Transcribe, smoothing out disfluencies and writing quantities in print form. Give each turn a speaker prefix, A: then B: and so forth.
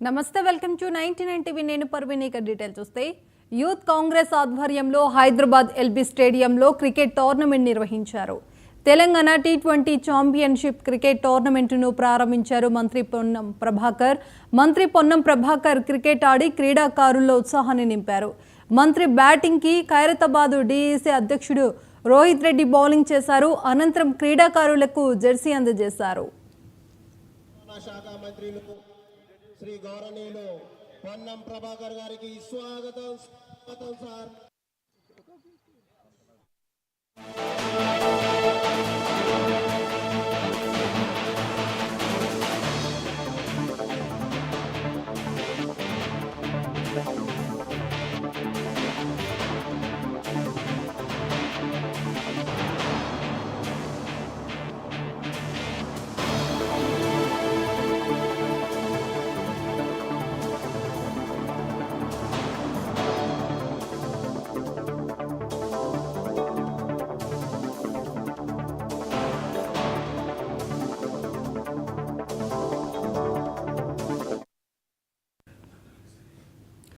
A: నమస్తే welcome to 99 TV నేను పర్వీన్ ఇక డీటెయిల్స్ చూస్తే యూత్ కాంగ్రెస్ ఆధ్వర్యంలో హైదరాబాద్ ఎల్బీ స్టేడియంలో క్రికెట్ టోర్నమెంట్ నిర్వహించారు. తెలంగాణ టీ20 ఛాంపియన్షిప్ క్రికెట్ టోర్నమెంట్ను ప్రారంభించారు మంత్రి పొన్నం ప్రభాకర్. మంత్రి పొన్నం ప్రభాకర్ క్రికెట్ ఆడి క్రీడాకారుల్లో ఉత్సాహాన్ని నింపారు. మంత్రి బ్యాటింగ్కి ఖైరతాబాద్ డీఈసీ అధ్యక్షుడు రోహిత్ రెడ్డి బౌలింగ్ చేశారు. అనంతరం క్రీడాకారులకు జెర్సీ అందజేశారు.
B: శ్రీ గౌరవనీయులు పొన్నం ప్రభాకర్ గారికి స్వాగతం సార్.